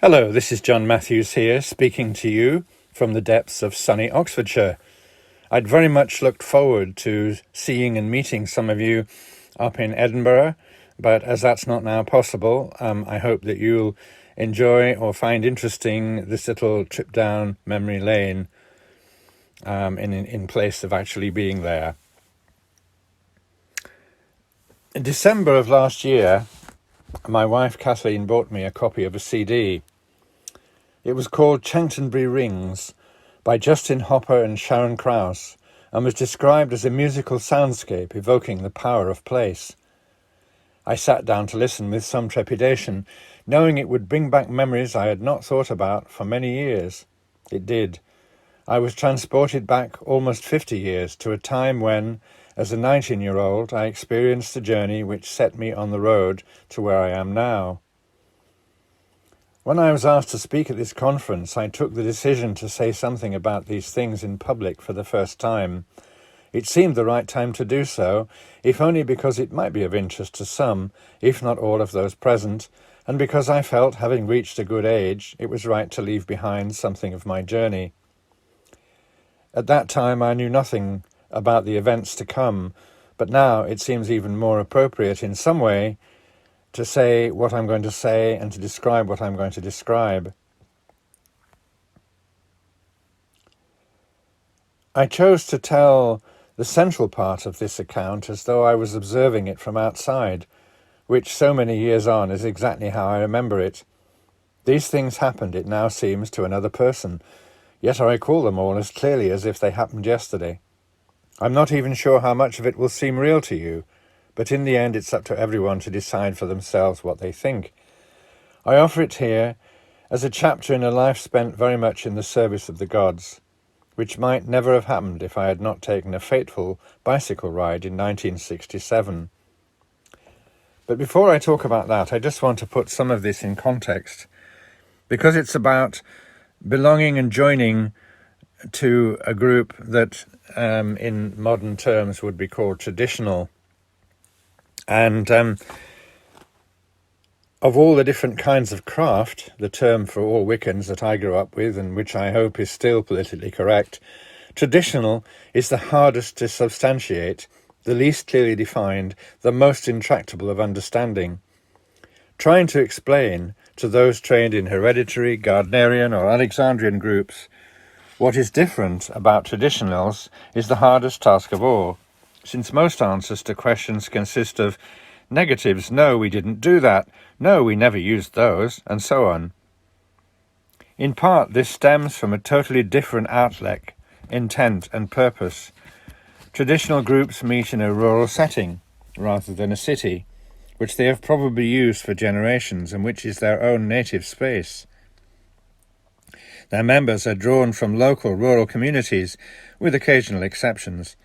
Hello, this is John Matthews here, speaking to you from the depths of sunny Oxfordshire. I'd very much looked forward to seeing and meeting some of you up in Edinburgh, but as that's not now possible, I hope that you'll enjoy or find interesting this little trip down memory lane in place of actually being there. In December of last year, my wife Kathleen bought me a copy of a CD. It was called Chanctonbury Rings by Justin Hopper and Sharon Krause and was described as a musical soundscape evoking the power of place. I sat down to listen with some trepidation, knowing it would bring back memories I had not thought about for many years. It did. I was transported back almost 50 years to a time when, as a 19-year-old, I experienced a journey which set me on the road to where I am now. When I was asked to speak at this conference, I took the decision to say something about these things in public for the first time. It seemed the right time to do so, if only because it might be of interest to some, if not all of those present, and because I felt, having reached a good age, it was right to leave behind something of my journey. At that time I knew nothing about the events to come, but now it seems even more appropriate in some way to say what I'm going to say and to describe what I'm going to describe. I chose to tell the central part of this account as though I was observing it from outside, which so many years on is exactly how I remember it. These things happened, it now seems, to another person, yet I recall them all as clearly as if they happened yesterday. I'm not even sure how much of it will seem real to you, but in the end it's up to everyone to decide for themselves what they think. I offer it here as a chapter in a life spent very much in the service of the gods, which might never have happened if I had not taken a fateful bicycle ride in 1967. But before I talk about that, I just want to put some of this in context, because it's about belonging and joining to a group that in modern terms would be called traditional. And of all the different kinds of craft, the term for all Wiccans that I grew up with, and which I hope is still politically correct, traditional is the hardest to substantiate, the least clearly defined, the most intractable of understanding. Trying to explain to those trained in hereditary, Gardnerian or Alexandrian groups what is different about traditionals is the hardest task of all, since most answers to questions consist of negatives: no, we didn't do that, no, we never used those, and so on. In part, this stems from a totally different outlet, intent and purpose. Traditional groups meet in a rural setting, rather than a city, which they have probably used for generations and which is their own native space. Their members are drawn from local rural communities, with occasional exceptions,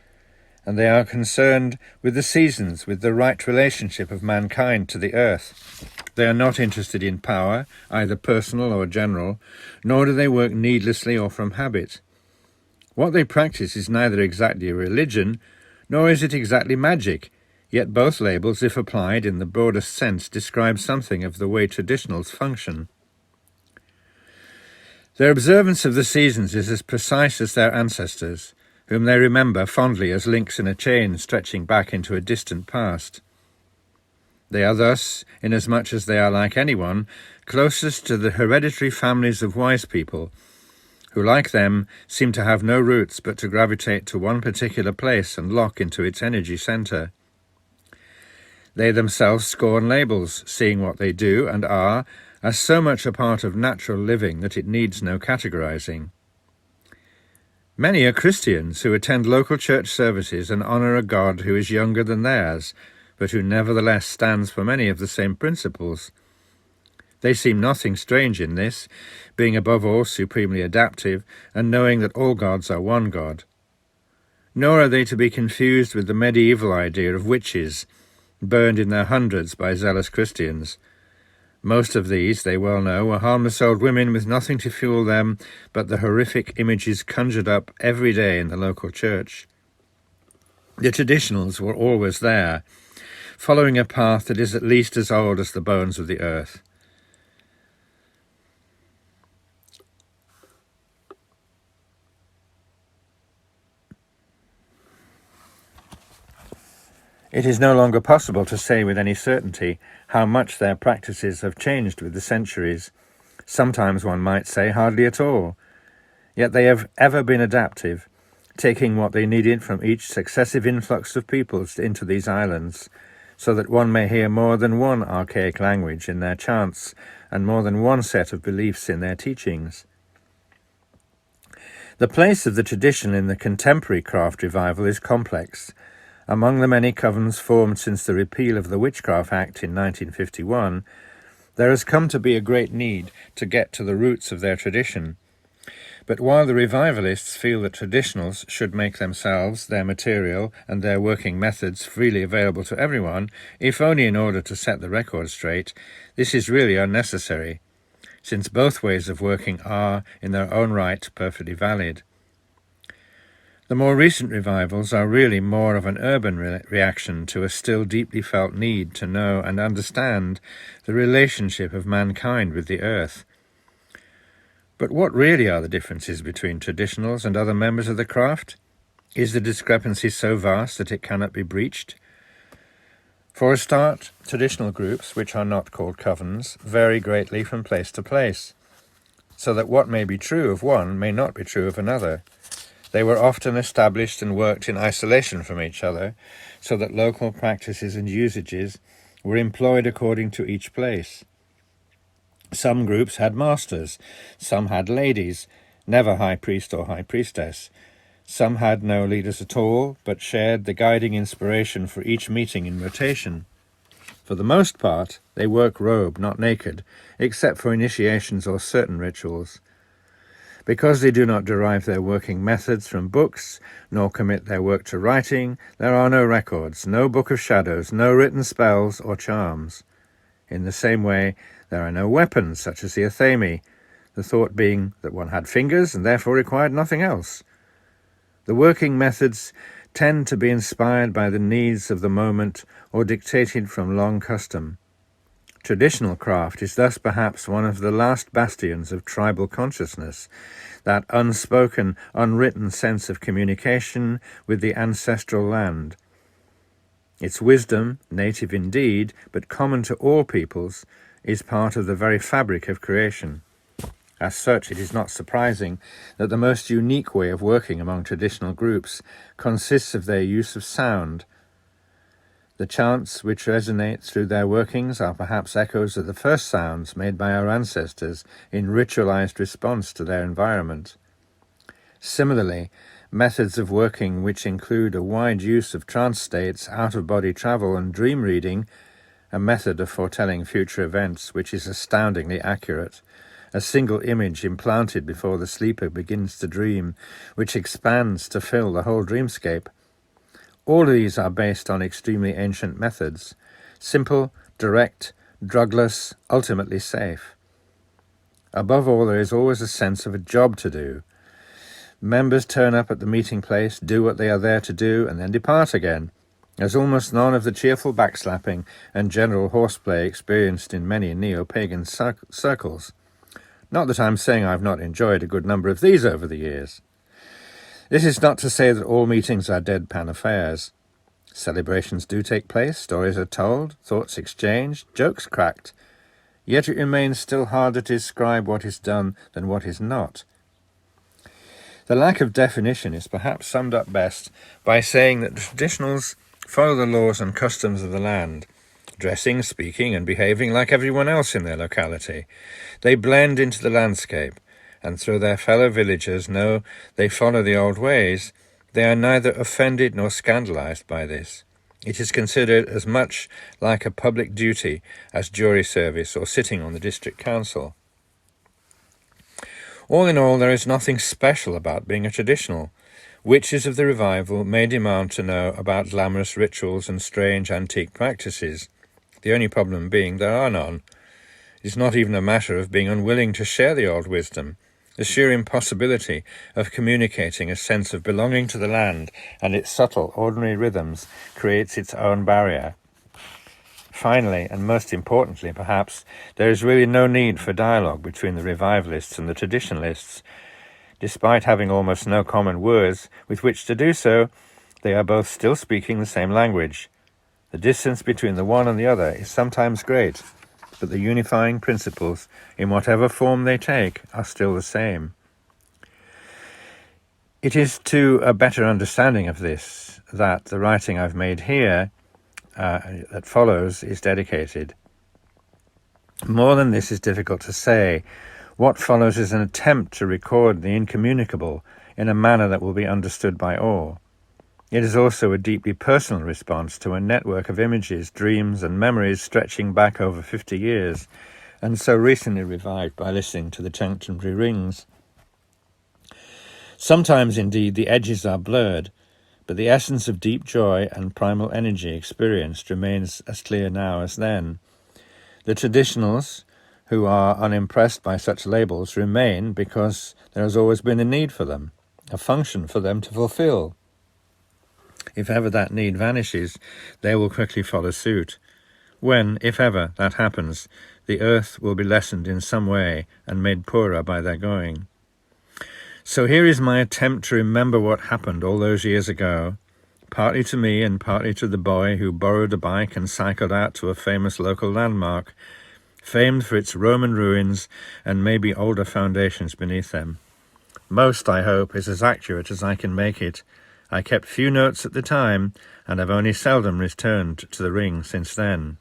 and they are concerned with the seasons, with the right relationship of mankind to the earth. They are not interested in power, either personal or general, nor do they work needlessly or from habit. What they practice is neither exactly a religion, nor is it exactly magic, yet both labels, if applied in the broadest sense, describe something of the way traditionals function. Their observance of the seasons is as precise as their ancestors, whom they remember fondly as links in a chain stretching back into a distant past. They are thus, inasmuch as they are like anyone, closest to the hereditary families of wise people, who, like them, seem to have no roots but to gravitate to one particular place and lock into its energy centre. They themselves scorn labels, seeing what they do and are as so much a part of natural living that it needs no categorizing. Many are Christians who attend local church services and honour a God who is younger than theirs, but who nevertheless stands for many of the same principles. They seem nothing strange in this, being above all supremely adaptive and knowing that all gods are one God. Nor are they to be confused with the medieval idea of witches, burned in their hundreds by zealous Christians. Most of these, they well know, were harmless old women with nothing to fuel them but the horrific images conjured up every day in the local church. The traditionals were always there, following a path that is at least as old as the bones of the earth. It is no longer possible to say with any certainty how much their practices have changed with the centuries. Sometimes one might say hardly at all. Yet they have ever been adaptive, taking what they needed from each successive influx of peoples into these islands, so that one may hear more than one archaic language in their chants and more than one set of beliefs in their teachings. The place of the tradition in the contemporary craft revival is complex. Among the many covens formed since the repeal of the Witchcraft Act in 1951, there has come to be a great need to get to the roots of their tradition. But while the revivalists feel that traditionals should make themselves, their material, and their working methods freely available to everyone, if only in order to set the record straight, this is really unnecessary, since both ways of working are, in their own right, perfectly valid. The more recent revivals are really more of an urban reaction to a still deeply felt need to know and understand the relationship of mankind with the earth. But what really are the differences between traditionals and other members of the craft? Is the discrepancy so vast that it cannot be breached? For a start, traditional groups, which are not called covens, vary greatly from place to place, so that what may be true of one may not be true of another. They were often established and worked in isolation from each other, so that local practices and usages were employed according to each place. Some groups had masters, some had ladies, never high priest or high priestess. Some had no leaders at all, but shared the guiding inspiration for each meeting in rotation. For the most part, they work robed, not naked, except for initiations or certain rituals. Because they do not derive their working methods from books, nor commit their work to writing, there are no records, no book of shadows, no written spells or charms. In the same way, there are no weapons, such as the athame, the thought being that one had fingers and therefore required nothing else. The working methods tend to be inspired by the needs of the moment or dictated from long custom. Traditional craft is thus perhaps one of the last bastions of tribal consciousness, that unspoken, unwritten sense of communication with the ancestral land. Its wisdom, native indeed, but common to all peoples, is part of the very fabric of creation. As such, it is not surprising that the most unique way of working among traditional groups consists of their use of sound. The chants which resonate through their workings are perhaps echoes of the first sounds made by our ancestors in ritualized response to their environment. Similarly, methods of working which include a wide use of trance states, out-of-body travel and dream reading, a method of foretelling future events which is astoundingly accurate, a single image implanted before the sleeper begins to dream, which expands to fill the whole dreamscape. All of these are based on extremely ancient methods, simple, direct, drugless, ultimately safe. Above all, there is always a sense of a job to do. Members turn up at the meeting place, do what they are there to do, and then depart again. There's almost none of the cheerful backslapping and general horseplay experienced in many neo-pagan circles. Not that I'm saying I've not enjoyed a good number of these over the years. This is not to say that all meetings are deadpan affairs. Celebrations do take place, stories are told, thoughts exchanged, jokes cracked. Yet it remains still harder to describe what is done than what is not. The lack of definition is perhaps summed up best by saying that the traditionals follow the laws and customs of the land, dressing, speaking, and behaving like everyone else in their locality. They blend into the landscape, and though their fellow villagers know they follow the old ways, they are neither offended nor scandalized by this. It is considered as much like a public duty as jury service or sitting on the district council. All in all, there is nothing special about being a traditional. Witches of the revival may demand to know about glamorous rituals and strange antique practices, the only problem being there are none. It is not even a matter of being unwilling to share the old wisdom. The sheer impossibility of communicating a sense of belonging to the land and its subtle, ordinary rhythms creates its own barrier. Finally, and most importantly perhaps, there is really no need for dialogue between the revivalists and the traditionalists. Despite having almost no common words with which to do so, they are both still speaking the same language. The distance between the one and the other is sometimes great, but the unifying principles, in whatever form they take, are still the same. It is to a better understanding of this that the writing I've made here that follows is dedicated. More than this is difficult to say. What follows is an attempt to record the incommunicable in a manner that will be understood by all. It is also a deeply personal response to a network of images, dreams and memories stretching back over 50 years, and so recently revived by listening to the Chanctonbury Rings. Sometimes, indeed, the edges are blurred, but the essence of deep joy and primal energy experienced remains as clear now as then. The traditionals, who are unimpressed by such labels, remain because there has always been a need for them, a function for them to fulfill. If ever that need vanishes, they will quickly follow suit. When, if ever, that happens, the earth will be lessened in some way and made poorer by their going. So here is my attempt to remember what happened all those years ago, partly to me and partly to the boy who borrowed a bike and cycled out to a famous local landmark, famed for its Roman ruins and maybe older foundations beneath them. Most, I hope, is as accurate as I can make it. I kept few notes at the time, and have only seldom returned to the ring since then.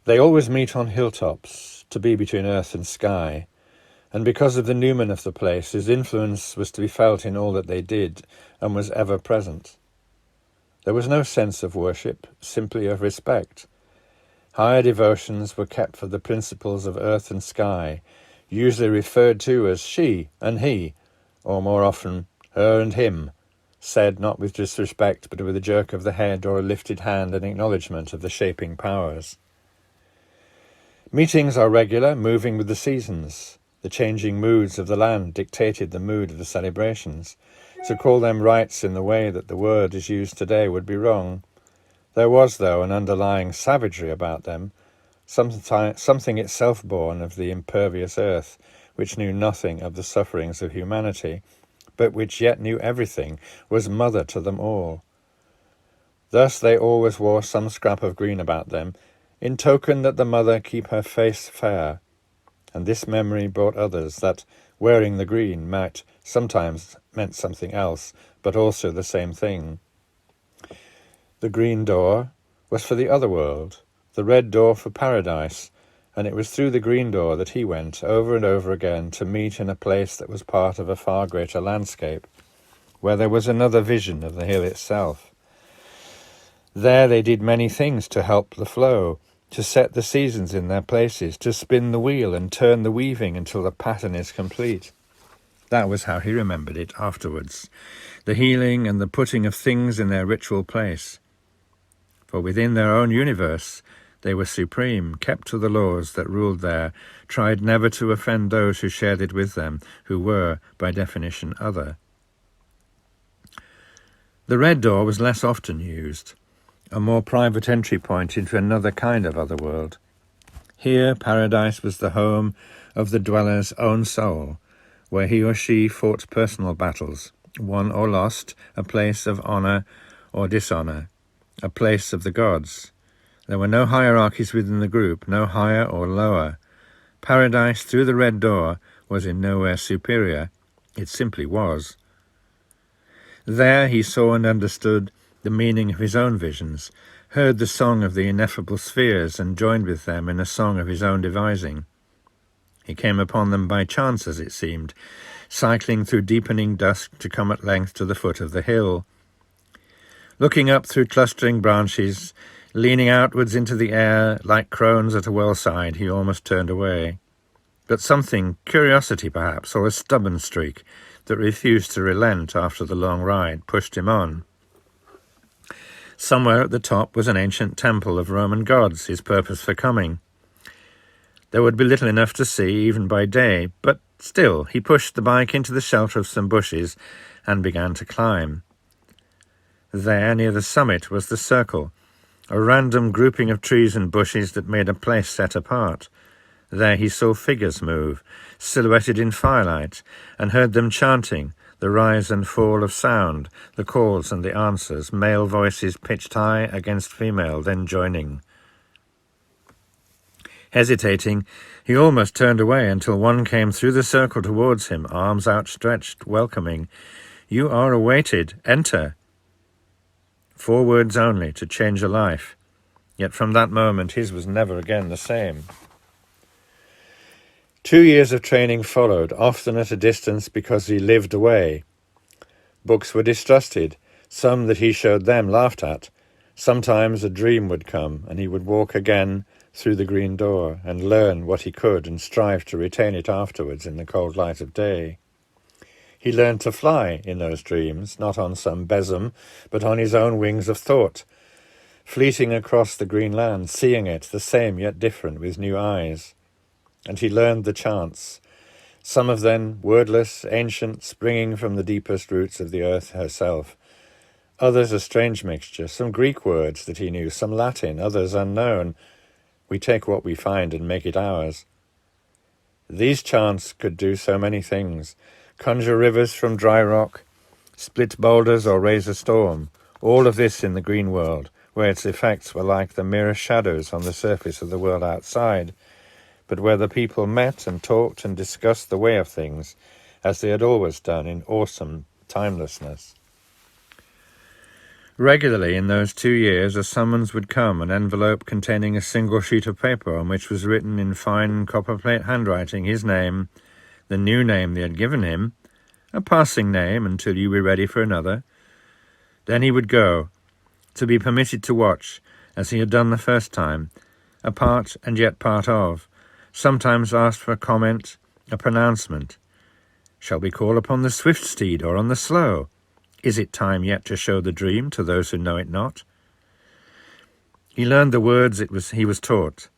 They always meet on hilltops, to be between earth and sky, and because of the Newman of the place, his influence was to be felt in all that they did, and was ever present. There was no sense of worship, simply of respect. Higher devotions were kept for the principles of earth and sky, usually referred to as she and he, or more often her and him, said not with disrespect but with a jerk of the head or a lifted hand in acknowledgement of the shaping powers. Meetings are regular, moving with the seasons. The changing moods of the land dictated the mood of the celebrations. To call them rites in the way that the word is used today would be wrong. There was, though, an underlying savagery about them, something itself born of the impervious earth, which knew nothing of the sufferings of humanity, but which yet knew everything, was mother to them all. Thus they always wore some scrap of green about them, in token that the mother keep her face fair, and this memory brought others that wearing the green might sometimes meant something else, but also the same thing. The green door was for the other world, the red door for paradise, and it was through the green door that he went over and over again to meet in a place that was part of a far greater landscape, where there was another vision of the hill itself. There they did many things to help the flow, to set the seasons in their places, to spin the wheel and turn the weaving until the pattern is complete. That was how he remembered it afterwards, the healing and the putting of things in their ritual place. For within their own universe they were supreme, kept to the laws that ruled there, tried never to offend those who shared it with them, who were, by definition, other. The red door was less often used, a more private entry point into another kind of other world. Here paradise was the home of the dweller's own soul, where he or she fought personal battles, won or lost, a place of honour or dishonour, a place of the gods. There were no hierarchies within the group, no higher or lower. Paradise through the red door was in nowhere superior, it simply was. There he saw and understood the meaning of his own visions, heard the song of the ineffable spheres, and joined with them in a song of his own devising. He came upon them by chance, as it seemed, cycling through deepening dusk to come at length to the foot of the hill. Looking up through clustering branches, leaning outwards into the air like crones at a well-side, he almost turned away. But something, curiosity perhaps, or a stubborn streak, that refused to relent after the long ride, pushed him on. Somewhere at the top was an ancient temple of Roman gods, his purpose for coming. There would be little enough to see, even by day, but still he pushed the bike into the shelter of some bushes and began to climb. There, near the summit, was the circle, a random grouping of trees and bushes that made a place set apart. There he saw figures move, silhouetted in firelight, and heard them chanting, the rise and fall of sound, the calls and the answers, male voices pitched high against female, then joining. Hesitating, he almost turned away until one came through the circle towards him, arms outstretched, welcoming. "You are awaited. Enter." 4 words only to change a life. Yet from that moment his was never again the same. 2 years of training followed, often at a distance because he lived away. Books were distrusted. Some that he showed them laughed at. Sometimes a dream would come, and he would walk again through the green door and learn what he could and strive to retain it afterwards in the cold light of day. He learned to fly in those dreams, not on some besom, but on his own wings of thought, fleeting across the green land, seeing it the same yet different with new eyes. And he learned the chants, some of them wordless, ancient, springing from the deepest roots of the earth herself. Others a strange mixture, some Greek words that he knew, some Latin, others unknown. We take what we find and make it ours. These chants could do so many things, conjure rivers from dry rock, split boulders or raise a storm, all of this in the green world, where its effects were like the mere shadows on the surface of the world outside, but where the people met and talked and discussed the way of things, as they had always done in awesome timelessness. Regularly in those 2 years a summons would come, an envelope containing a single sheet of paper on which was written in fine copperplate handwriting his name, the new name they had given him, a passing name until you were ready for another. Then he would go, to be permitted to watch, as he had done the first time, a part and yet part of, sometimes asked for a comment, a pronouncement. Shall we call upon the swift steed or on the slow? Is it time yet to show the dream to those who know it not? He learned the words he was taught.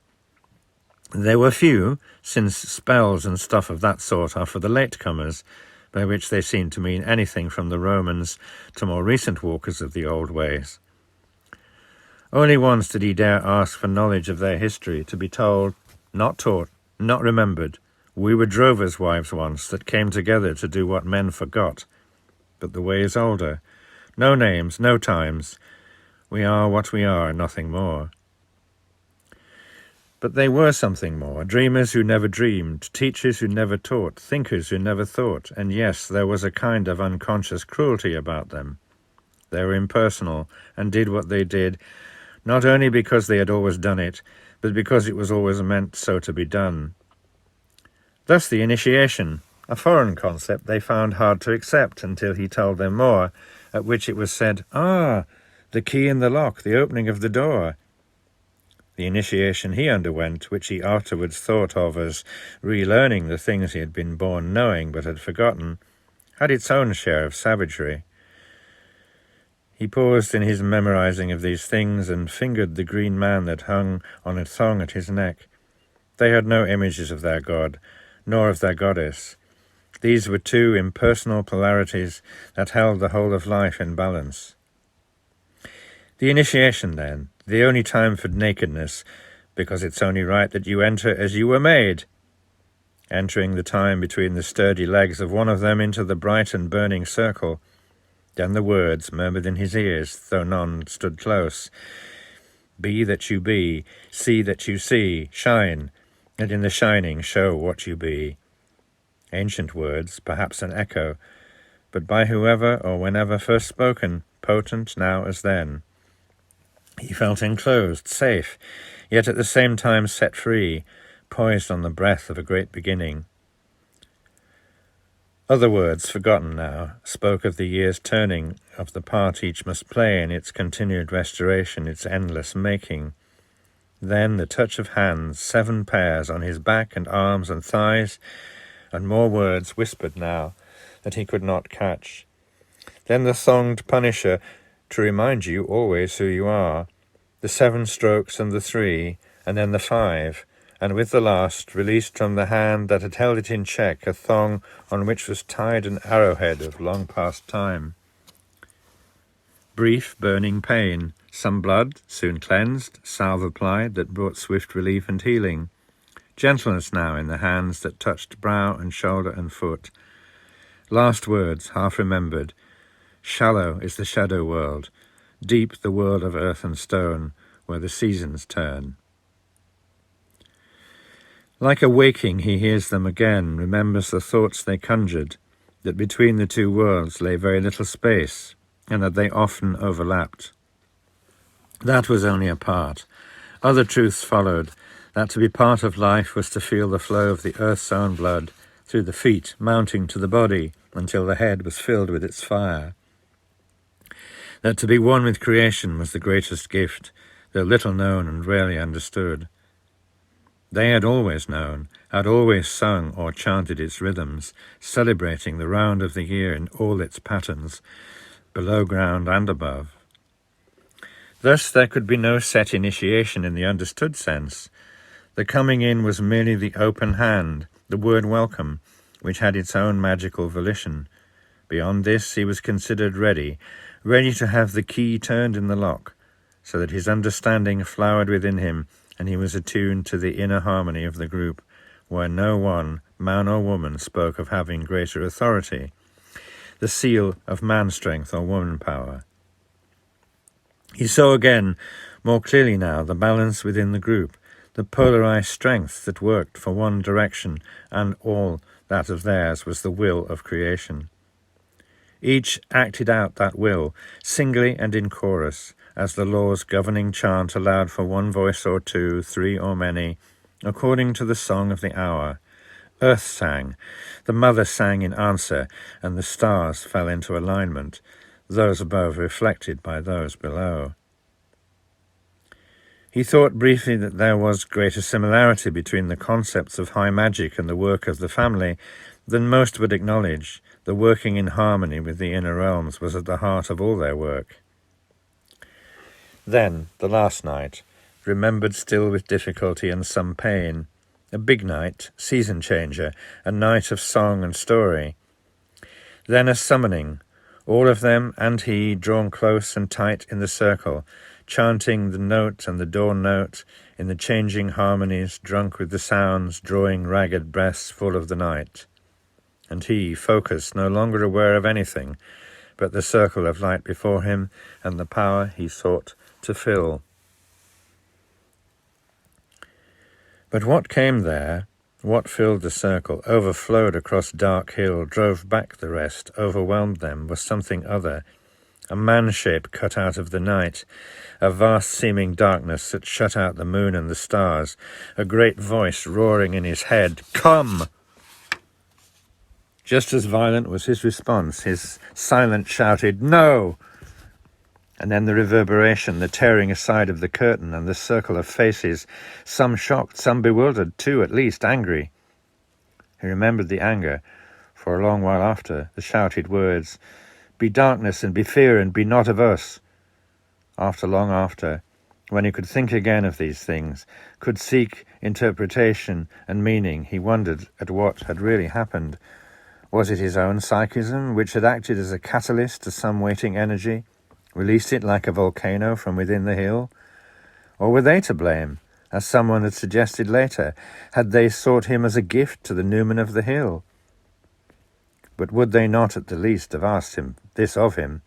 They were few, since spells and stuff of that sort are for the latecomers, by which they seem to mean anything from the Romans to more recent walkers of the old ways. Only once did he dare ask for knowledge of their history, to be told, not taught, not remembered. We were drovers' wives once that came together to do what men forgot. But the way is older. No names, no times. We are what we are, nothing more. But they were something more, dreamers who never dreamed, teachers who never taught, thinkers who never thought, and yes, there was a kind of unconscious cruelty about them. They were impersonal, and did what they did, not only because they had always done it, but because it was always meant so to be done. Thus the initiation, a foreign concept they found hard to accept until he told them more, at which it was said, "Ah, the key in the lock, the opening of the door." The initiation he underwent, which he afterwards thought of as relearning the things he had been born knowing but had forgotten, had its own share of savagery. He paused in his memorizing of these things and fingered the green man that hung on a thong at his neck. They had no images of their god, nor of their goddess. These were 2 impersonal polarities that held the whole of life in balance. The initiation, then, the only time for nakedness, because it's only right that you enter as you were made. Entering the time between the sturdy legs of one of them into the bright and burning circle. Then the words murmured in his ears, though none stood close. Be that you be, see that you see, shine, and in the shining show what you be. Ancient words, perhaps an echo, but by whoever or whenever first spoken, potent now as then. He felt enclosed, safe, yet at the same time set free, poised on the breath of a great beginning. Other words, forgotten now, spoke of the year's turning, of the part each must play in its continued restoration, its endless making. Then the touch of hands, 7 pairs, on his back and arms and thighs, and more words whispered now that he could not catch. Then the thonged punisher, to remind you always who you are, the 7 strokes and the 3, and then the 5, and with the last, released from the hand that had held it in check, a thong on which was tied an arrowhead of long past time. Brief, burning pain, some blood, soon cleansed, salve applied that brought swift relief and healing. Gentleness now in the hands that touched brow and shoulder and foot. Last words, half remembered. Shallow is the shadow world, deep the world of earth and stone, where the seasons turn. Like a waking, he hears them again, remembers the thoughts they conjured, that between the two worlds lay very little space, and that they often overlapped. That was only a part. Other truths followed, that to be part of life was to feel the flow of the earth's own blood through the feet, mounting to the body until the head was filled with its fire. That to be one with creation was the greatest gift, though little known and rarely understood. They had always known, had always sung or chanted its rhythms, celebrating the round of the year in all its patterns, below ground and above. Thus there could be no set initiation in the understood sense. The coming in was merely the open hand, the word welcome, which had its own magical volition. Beyond this he was considered ready to have the key turned in the lock, so that his understanding flowered within him, and he was attuned to the inner harmony of the group, where no one, man or woman, spoke of having greater authority, the seal of man strength or woman power. He saw again, more clearly now, the balance within the group, the polarized strength that worked for one direction, and all that of theirs was the will of creation. Each acted out that will, singly and in chorus, as the law's governing chant allowed for one voice or two, three or many, according to the song of the hour. Earth sang, the mother sang in answer, and the stars fell into alignment, those above reflected by those below. He thought briefly that there was greater similarity between the concepts of high magic and the work of the family than most would acknowledge. The working in harmony with the inner realms was at the heart of all their work. Then, the last night, remembered still with difficulty and some pain, a big night, season changer, a night of song and story. Then a summoning, all of them and he drawn close and tight in the circle, chanting the note and the dawn note in the changing harmonies, drunk with the sounds, drawing ragged breaths full of the night. And he, focused, no longer aware of anything but the circle of light before him and the power he sought to fill. But what came there, what filled the circle, overflowed across dark hill, drove back the rest, overwhelmed them, was something other, a man-shape cut out of the night, a vast-seeming darkness that shut out the moon and the stars, a great voice roaring in his head, "Come!" Just as violent was his response, his silent shouted, "No!" And then the reverberation, the tearing aside of the curtain and the circle of faces, some shocked, some bewildered, two at least angry. He remembered the anger, for a long while after, the shouted words, "Be darkness and be fear and be not of us." Long after, when he could think again of these things, could seek interpretation and meaning, he wondered at what had really happened. Was it his own psychism which had acted as a catalyst to some waiting energy, released it like a volcano from within the hill? Or were they to blame, as someone had suggested later? Had they sought him as a gift to the Newman of the hill? But would they not at the least have asked him this of him?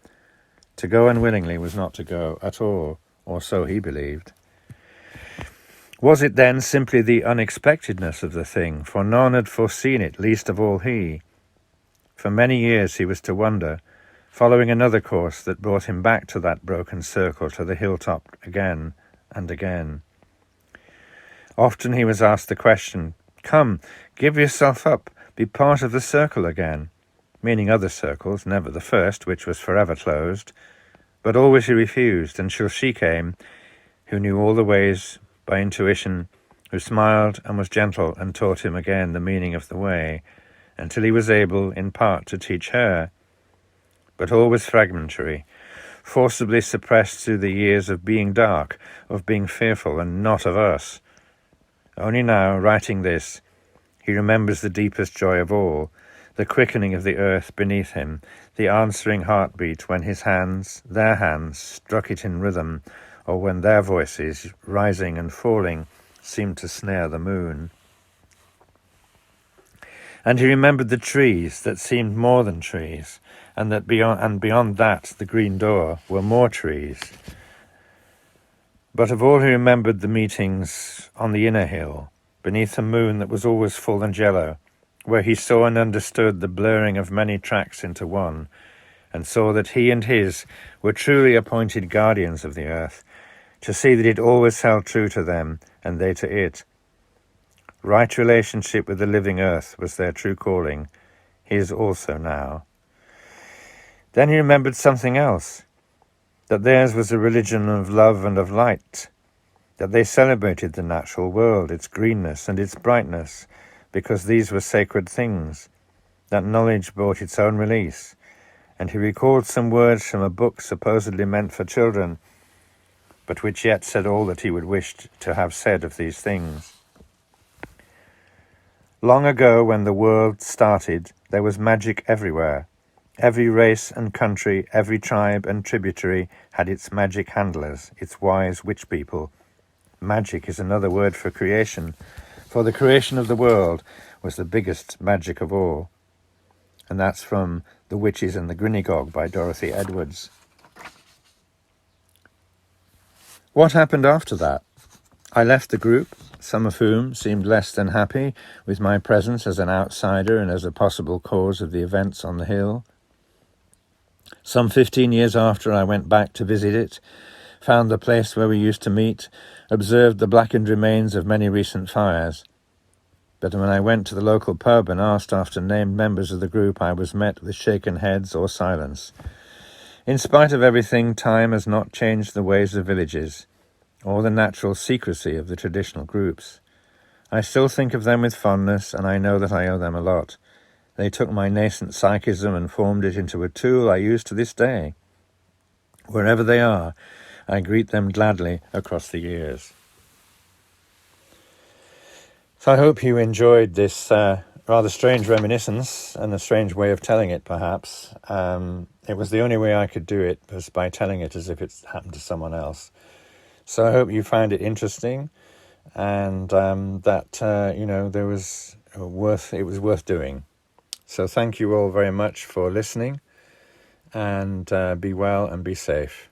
To go unwillingly was not to go at all, or so he believed. Was it then simply the unexpectedness of the thing, for none had foreseen it, least of all he? For many years he was to wonder, following another course that brought him back to that broken circle, to the hilltop again and again. Often he was asked the question, "Come, give yourself up, be part of the circle again," meaning other circles, never the first, which was forever closed. But always he refused, until she came, who knew all the ways by intuition, who smiled and was gentle and taught him again the meaning of the way, until he was able, in part, to teach her. But all was fragmentary, forcibly suppressed through the years of being dark, of being fearful, and not of us. Only now, writing this, he remembers the deepest joy of all, the quickening of the earth beneath him, the answering heartbeat when his hands, their hands, struck it in rhythm, or when their voices, rising and falling, seemed to snare the moon. And he remembered the trees that seemed more than trees, and that beyond that, the green door, were more trees. But of all, he remembered the meetings on the inner hill, beneath a moon that was always full and yellow, where he saw and understood the blurring of many tracks into one, and saw that he and his were truly appointed guardians of the earth, to see that it always held true to them, and they to it. Right relationship with the living earth was their true calling, his also now. Then he remembered something else, that theirs was a religion of love and of light, that they celebrated the natural world, its greenness and its brightness, because these were sacred things, that knowledge brought its own release, and he recalled some words from a book supposedly meant for children, but which yet said all that he would wish to have said of these things. Long ago, when the world started, there was magic everywhere. Every race and country, every tribe and tributary had its magic handlers, its wise witch people. Magic is another word for creation, for the creation of the world was the biggest magic of all. And that's from The Witches and the Grinnegog by Dorothy Edwards. What happened after that? I left the group, some of whom seemed less than happy with my presence as an outsider and as a possible cause of the events on the hill. Some 15 years after, I went back to visit it, found the place where we used to meet, observed the blackened remains of many recent fires. But when I went to the local pub and asked after named members of the group, I was met with shaken heads or silence. In spite of everything, time has not changed the ways of villages, or the natural secrecy of the traditional groups. I still think of them with fondness, and I know that I owe them a lot. They took my nascent psychism and formed it into a tool I use to this day. Wherever they are, I greet them gladly across the years. So I hope you enjoyed this rather strange reminiscence, and a strange way of telling it, perhaps. It was the only way I could do it, was by telling it as if it happened to someone else. So I hope you found it interesting, and that it was worth doing. So thank you all very much for listening, and be well and be safe.